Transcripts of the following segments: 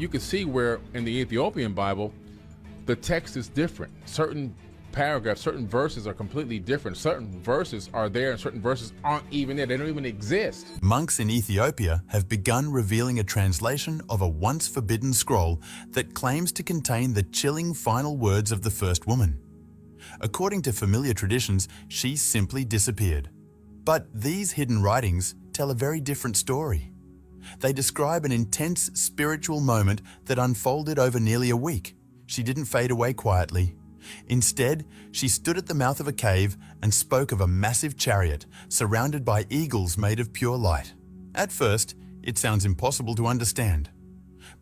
you can see where in the Ethiopian Bible, the text is different. Certain paragraphs, certain verses are completely different. Certain verses are there and certain verses aren't even there. They don't even exist. Monks in Ethiopia have begun revealing a translation of a once forbidden scroll that claims to contain the chilling final words of the first woman. According to familiar traditions, she simply disappeared. But these hidden writings tell a very different story. They describe an intense spiritual moment that unfolded over nearly a week. She didn't fade away quietly. Instead, she stood at the mouth of a cave and spoke of a massive chariot surrounded by eagles made of pure light. At first, it sounds impossible to understand.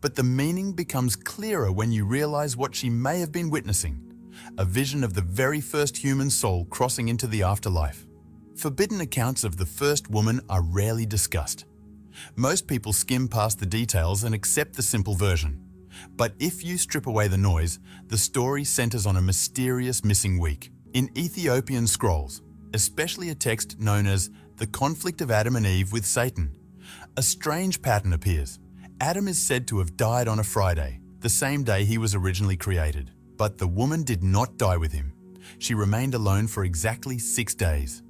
But the meaning becomes clearer when you realize what she may have been witnessing, a vision of the very first human soul crossing into the afterlife. Forbidden accounts of the first woman are rarely discussed. Most people skim past the details and accept the simple version. But if you strip away the noise, the story centers on a mysterious missing week. In Ethiopian scrolls, especially a text known as the conflict of Adam and Eve with Satan, a strange pattern appears. Adam is said to have died on a Friday, the same day he was originally created. But the woman did not die with him. She remained alone for exactly 6 days.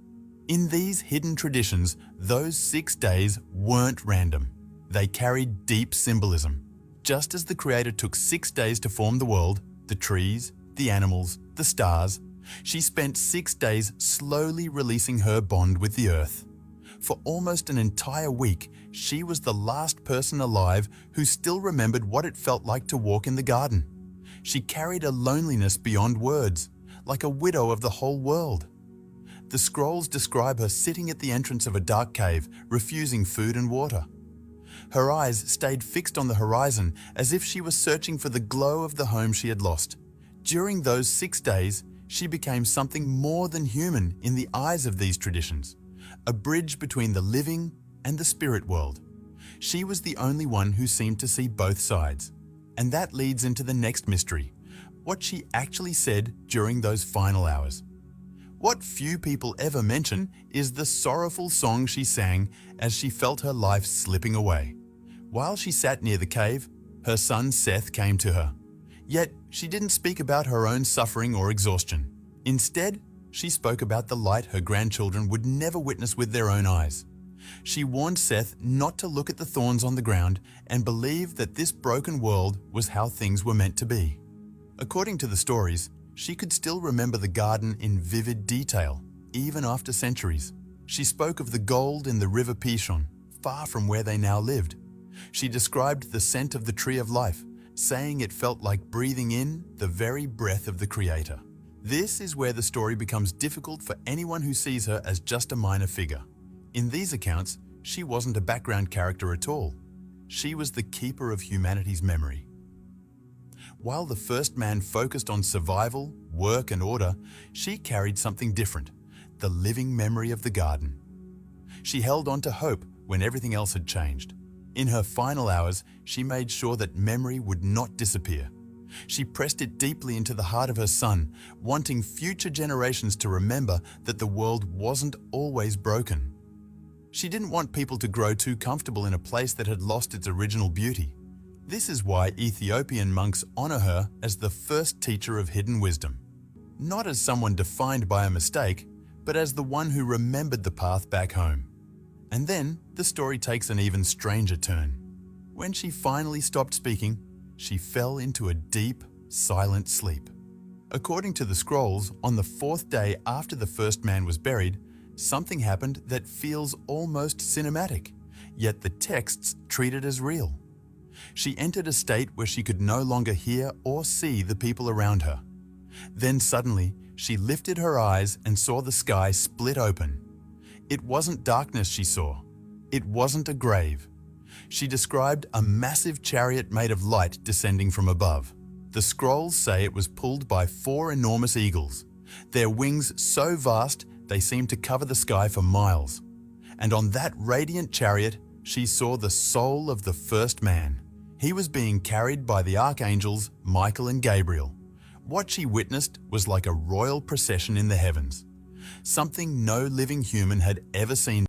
In these hidden traditions, those 6 days weren't random. They carried deep symbolism. Just as the Creator took 6 days to form the world, the trees, the animals, the stars, she spent 6 days slowly releasing her bond with the earth. For almost an entire week, she was the last person alive who still remembered what it felt like to walk in the garden. She carried a loneliness beyond words, like a widow of the whole world. The scrolls describe her sitting at the entrance of a dark cave, refusing food and water. Her eyes stayed fixed on the horizon as if she was searching for the glow of the home she had lost. During those 6 days, she became something more than human in the eyes of these traditions, a bridge between the living and the spirit world. She was the only one who seemed to see both sides. And that leads into the next mystery, what she actually said during those final hours. What few people ever mention is the sorrowful song she sang as she felt her life slipping away. While she sat near the cave, her son Seth came to her. Yet she didn't speak about her own suffering or exhaustion. Instead, she spoke about the light her grandchildren would never witness with their own eyes. She warned Seth not to look at the thorns on the ground and believe that this broken world was how things were meant to be. According to the stories, she could still remember the garden in vivid detail, even after centuries. She spoke of the gold in the river Pishon, far from where they now lived. She described the scent of the tree of life, saying it felt like breathing in the very breath of the Creator. This is where the story becomes difficult for anyone who sees her as just a minor figure. In these accounts, she wasn't a background character at all. She was the keeper of humanity's memory. While the first man focused on survival, work, and order, she carried something different, the living memory of the garden. She held on to hope when everything else had changed. In her final hours, she made sure that memory would not disappear. She pressed it deeply into the heart of her son, wanting future generations to remember that the world wasn't always broken. She didn't want people to grow too comfortable in a place that had lost its original beauty. This is why Ethiopian monks honor her as the first teacher of hidden wisdom. Not as someone defined by a mistake, but as the one who remembered the path back home. And then the story takes an even stranger turn. When she finally stopped speaking, she fell into a deep, silent sleep. According to the scrolls, on the 4th day after the first man was buried, something happened that feels almost cinematic, yet the texts treat it as real. She entered a state where she could no longer hear or see the people around her. Then suddenly, she lifted her eyes and saw the sky split open. It wasn't darkness she saw. It wasn't a grave. She described a massive chariot made of light descending from above. The scrolls say it was pulled by 4 enormous eagles, their wings so vast they seemed to cover the sky for miles. And on that radiant chariot, she saw the soul of the first man. He was being carried by the archangels Michael and Gabriel. What she witnessed was like a royal procession in the heavens, something no living human had ever seen.